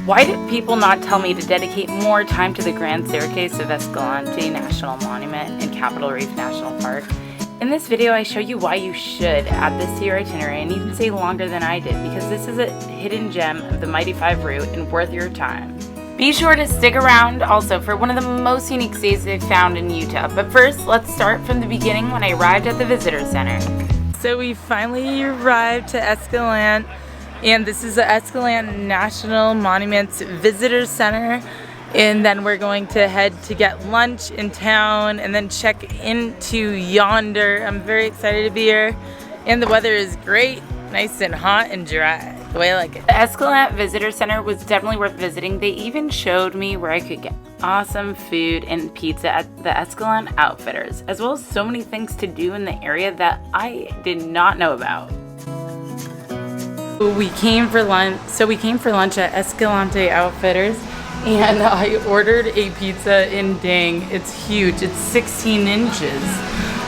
Why did people not tell me to dedicate more time to the Grand Staircase of Escalante National Monument in Capitol Reef National Park? In this video, I show you why you should add this to your itinerary and even stay longer than I did, because this is a hidden gem of the Mighty 5 route and worth your time. Be sure to stick around also for one of the most unique stays I've found in Utah. But first, let's start from the beginning when I arrived at the Visitor Center. So we finally arrived to Escalante, and this is the Escalante National Monuments Visitor Center. And then we're going to head to get lunch in town and then check into Yonder. I'm very excited to be here. And the weather is great, nice and hot and dry, the way I like it. The Escalante Visitor Center was definitely worth visiting. They even showed me where I could get awesome food and pizza at the Escalante Outfitters, as well as so many things to do in the area that I did not know about. We came for lunch at Escalante Outfitters, and I ordered a pizza, and dang, it's huge. It's 16 inches.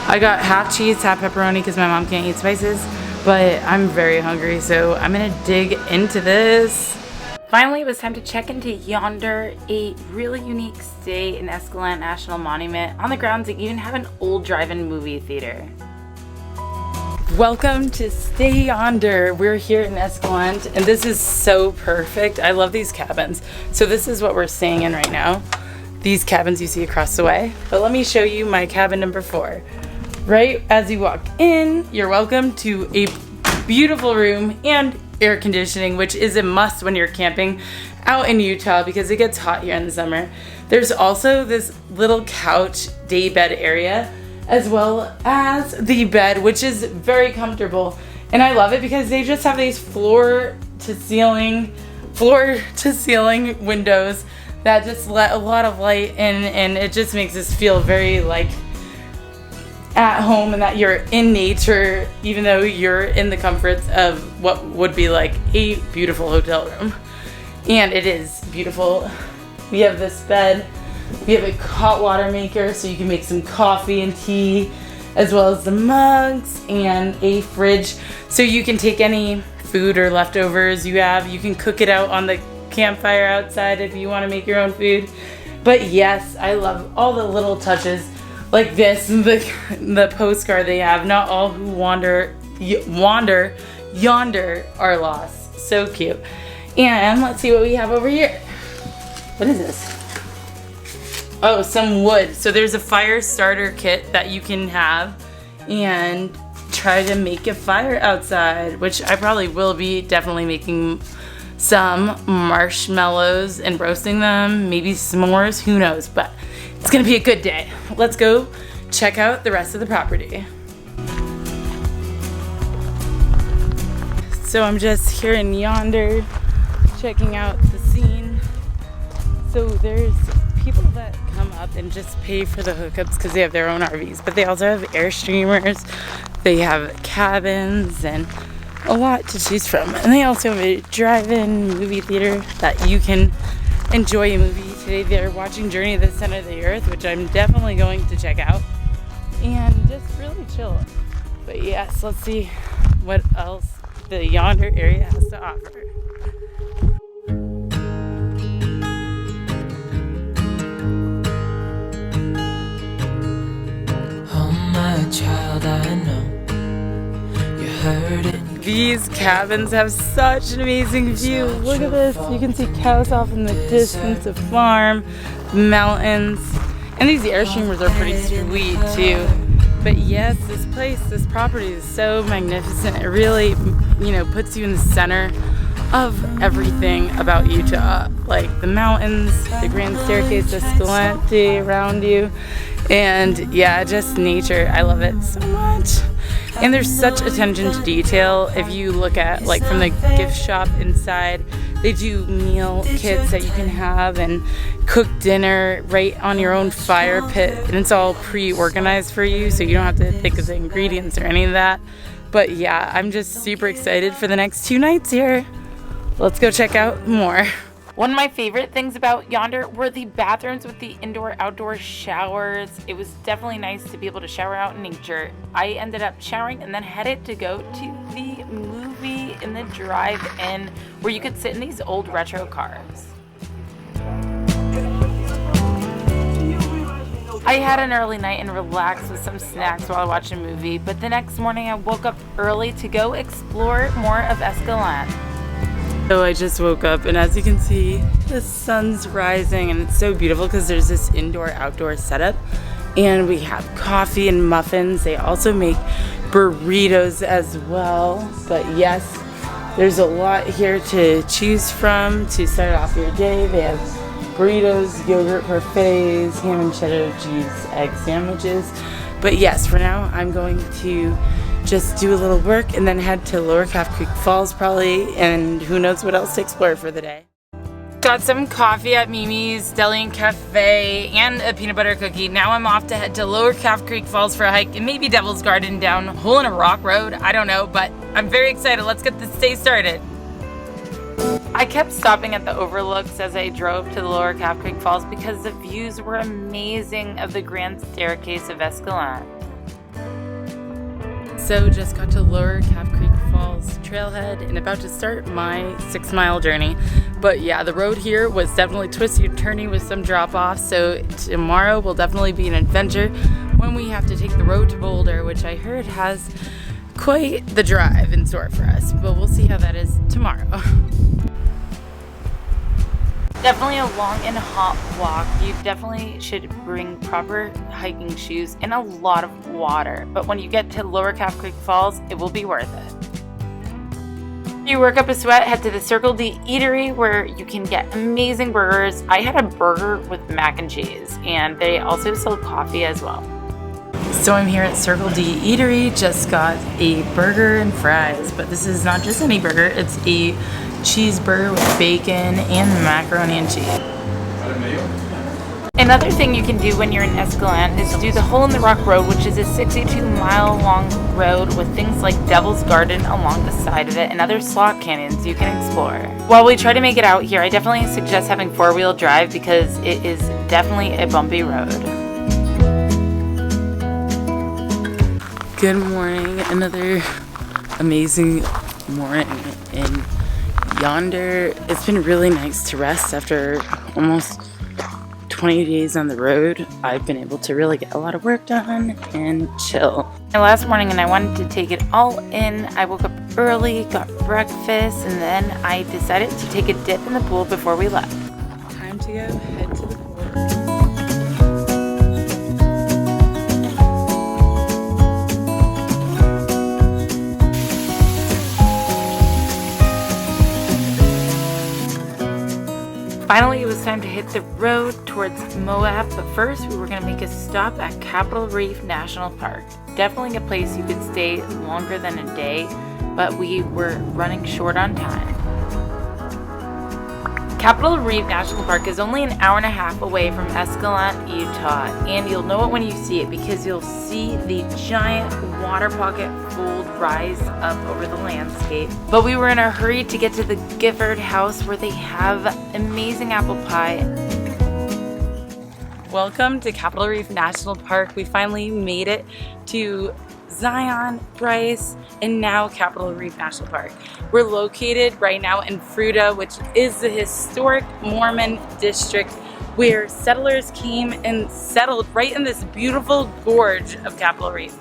I got half cheese, half pepperoni because my mom can't eat spices, but I'm very hungry, so I'm gonna dig into this. Finally, it was time to check into Yonder, a really unique stay in Escalante National Monument. On the grounds, they even have an old drive-in movie theater. Welcome to Stay Yonder. We're here in Escalante, and this is so perfect. I love these cabins. So this is what we're staying in right now. These cabins you see across the way. But let me show you my cabin number 4. Right as you walk in, you're welcome to a beautiful room and air conditioning, which is a must when you're camping out in Utah because it gets hot here in the summer. There's also this little couch day bed area, as well as the bed, which is very comfortable. And I love it because they just have these floor to ceiling windows that just let a lot of light in, and it just makes us feel very like at home and that you're in nature, even though you're in the comforts of what would be like a beautiful hotel room. And it is beautiful. We have this bed. We have a hot water maker so you can make some coffee and tea, as well as the mugs and a fridge so you can take any food or leftovers you have. You can cook it out on the campfire outside if you want to make your own food. But yes, I love all the little touches like this, the postcard they have. Not all who wander yonder are lost. So cute. And let's see what we have over here. What is this? Oh, some wood. So there's a fire starter kit that you can have and try to make a fire outside, which I probably will be definitely making some marshmallows and roasting them, maybe s'mores, who knows, but it's gonna be a good day. Let's go check out the rest of the property. So I'm just here in Yonder checking out the scene. So there's people that come up and just pay for the hookups because they have their own RVs, but they also have Airstreamers, they have cabins, and a lot to choose from. And they also have a drive-in movie theater that you can enjoy a movie. Today they're watching Journey to the Center of the Earth, which I'm definitely going to check out, and just really chill. But yes, let's see what else the Yonder area has to offer. Child, I know you heard it. These cabins have such an amazing view. Look at this. You can see cows off in the distance, a farm, mountains, and these Airstreamers are pretty sweet too. But yes, this property is so magnificent. It really, puts you in the center of everything about Utah, like the mountains, the Grand Staircase Escalante around you. And yeah, just nature. I love it so much. And there's such attention to detail. If you look at, like, from the gift shop inside, they do meal kits that you can have and cook dinner right on your own fire pit. And it's all pre-organized for you, so you don't have to think of the ingredients or any of that. But yeah, I'm just super excited for the next 2 nights here. Let's go check out more. One of my favorite things about Yonder were the bathrooms with the indoor-outdoor showers. It was definitely nice to be able to shower out in nature. I ended up showering and then headed to go to the movie right in the drive-in where you could sit in these old retro cars. I had an early night and relaxed with some snacks while I watched a movie, but the next morning I woke up early to go explore more of Escalante. So I just woke up, and as you can see, the sun's rising, and it's so beautiful because there's this indoor-outdoor setup, and we have coffee and muffins. They also make burritos as well, but yes, there's a lot here to choose from to start off your day. They have burritos, yogurt parfaits, ham and cheddar cheese, egg sandwiches. But yes, for now, I'm going to just do a little work and then head to Lower Calf Creek Falls probably, and who knows what else to explore for the day. Got some coffee at Mimi's Deli and Cafe and a peanut butter cookie. Now I'm off to head to Lower Calf Creek Falls for a hike and maybe Devil's Garden down Hole in a Rock Road. I don't know, but I'm very excited. Let's get this day started. I kept stopping at the overlooks as I drove to the Lower Calf Creek Falls because the views were amazing of the Grand Staircase of Escalante. So just got to Lower Calf Creek Falls trailhead and about to start my 6-mile journey. But yeah, the road here was definitely twisty and turny with some drop-offs, so tomorrow will definitely be an adventure when we have to take the road to Boulder, which I heard has quite the drive in store for us, but we'll see how that is tomorrow. Definitely a long and hot walk. You definitely should bring proper hiking shoes and a lot of water. But when you get to Lower Calf Creek Falls, it will be worth it. If you work up a sweat, head to the Circle D Eatery where you can get amazing burgers. I had a burger with mac and cheese, and they also sell coffee as well. So I'm here at Circle D Eatery, just got a burger and fries, but this is not just any burger, it's a cheeseburger with bacon and macaroni and cheese. Another thing you can do when you're in Escalante is do the Hole in the Rock Road, which is a 62-mile long road with things like Devil's Garden along the side of it and other slot canyons you can explore. While we try to make it out here, I definitely suggest having 4-wheel drive because it is definitely a bumpy road. Good morning, another amazing morning in Yonder. It's been really nice to rest after almost 20 days on the road. I've been able to really get a lot of work done and chill. My last morning, and I wanted to take it all in. I woke up early, got breakfast, and then I decided to take a dip in the pool before we left. Time to go head to the pool. Finally, it was time to hit the road towards Moab, but first we were going to make a stop at Capitol Reef National Park. Definitely a place you could stay longer than a day, but we were running short on time. Capitol Reef National Park is only an hour and a half away from Escalante, Utah, and you'll know it when you see it because you'll see the giant water pocket fold rise up over the landscape. But we were in a hurry to get to the Gifford house where they have amazing apple pie. Welcome to Capitol Reef National Park. We finally made it to Zion, Bryce, and now Capitol Reef National Park. We're located right now in Fruita, which is the historic Mormon district where settlers came and settled right in this beautiful gorge of Capitol Reef.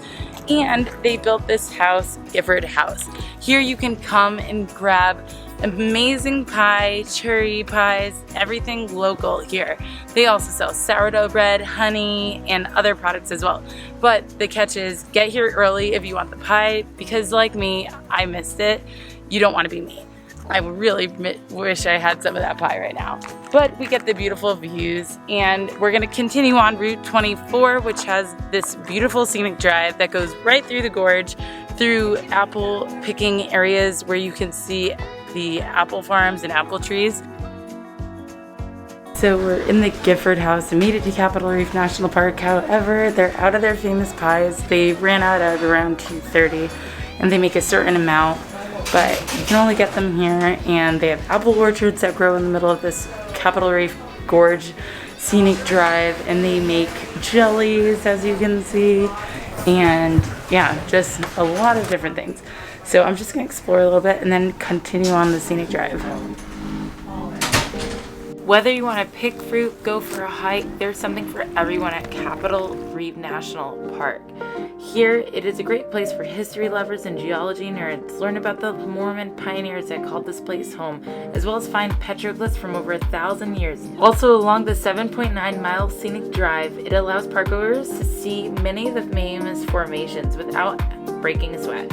And they built this house, Gifford House. Here you can come and grab amazing pie, cherry pies, everything local here. They also sell sourdough bread, honey, and other products as well. But the catch is, get here early if you want the pie, because like me, I missed it. You don't want to be me. I really wish I had some of that pie right now. But we get the beautiful views, and we're gonna continue on Route 24, which has this beautiful scenic drive that goes right through the gorge, through apple picking areas where you can see the apple farms and apple trees. So we're in the Gifford house and made it to Capitol Reef National Park. However, they're out of their famous pies. They ran out at around 2:30 and they make a certain amount, but you can only get them here. And they have apple orchards that grow in the middle of this Capitol Reef Gorge scenic drive, and they make jellies, as you can see, and yeah, just a lot of different things. So I'm just gonna explore a little bit and then continue on the scenic drive. Whether you want to pick fruit, go for a hike, there's something for everyone at Capitol Reef National Park. Here, it is a great place for history lovers and geology nerds. Learn about the Mormon pioneers that called this place home, as well as find petroglyphs from over 1,000 years. Also, along the 7.9-mile scenic drive, it allows parkgoers to see many of the famous formations without breaking a sweat.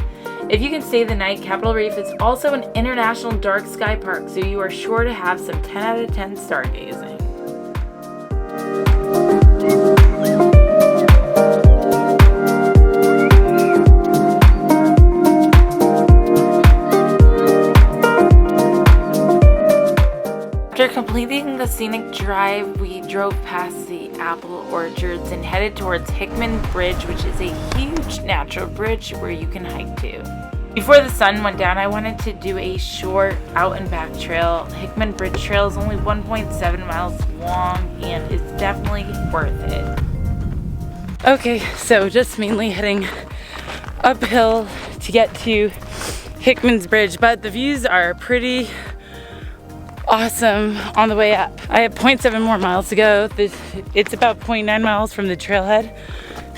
If you can stay the night, Capitol Reef is also an international dark sky park, so you are sure to have some 10 out of 10 stargazing. After completing the scenic drive, we drove past the apple orchards and headed towards Hickman Bridge, which is a huge natural bridge where you can hike to. Before the sun went down, I wanted to do a short out and back trail. Hickman Bridge Trail is only 1.7 miles long and it's definitely worth it. Okay, so just mainly heading uphill to get to Hickman's Bridge, but the views are pretty awesome on the way up. I have 0.7 more miles to go. It's about 0.9 miles from the trailhead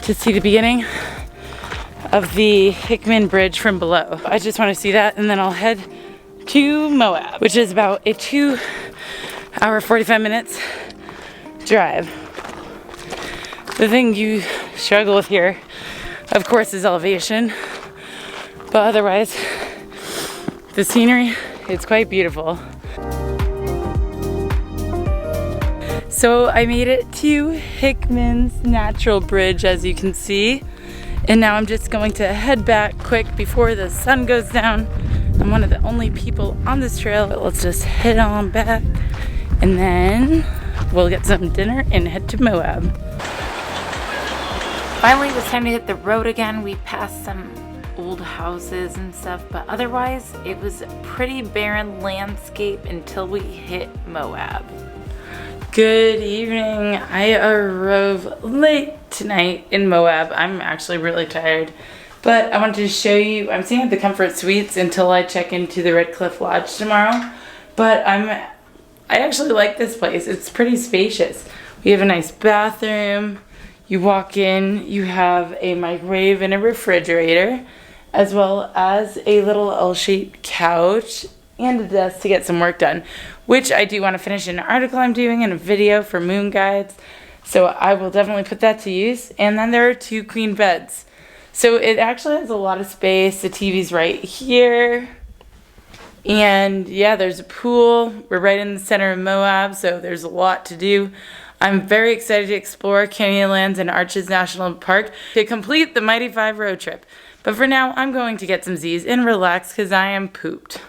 to see the beginning of the Hickman Bridge from below. I just want to see that, and then I'll head to Moab, which is about a 2-hour 45 minutes drive. The thing you struggle with here, of course, is elevation, but otherwise the scenery, it's quite beautiful. So I made it to Hickman's Natural Bridge, as you can see. And now I'm just going to head back quick before the sun goes down. I'm one of the only people on this trail, but let's just head on back and then we'll get some dinner and head to Moab. Finally, it was time to hit the road again. We passed some old houses and stuff, but otherwise it was a pretty barren landscape until we hit Moab. Good evening. I arrived late tonight in Moab. I'm actually really tired, but I wanted to show you, I'm staying at the Comfort Suites until I check into the Red Cliff Lodge tomorrow, but I actually like this place. It's pretty spacious. We have a nice bathroom. You walk in, you have a microwave and a refrigerator, as well as a little L-shaped couch and a desk to get some work done, which I do want to finish an article I'm doing and a video for Moon Guides, so I will definitely put that to use. And then there are 2 queen beds, so it actually has a lot of space. The TV's right here, and yeah, there's a pool. We're right in the center of Moab, so there's a lot to do. I'm very excited to explore Canyonlands and Arches National Park to complete the Mighty 5 road trip. But for now, I'm going to get some Z's and relax because I am pooped.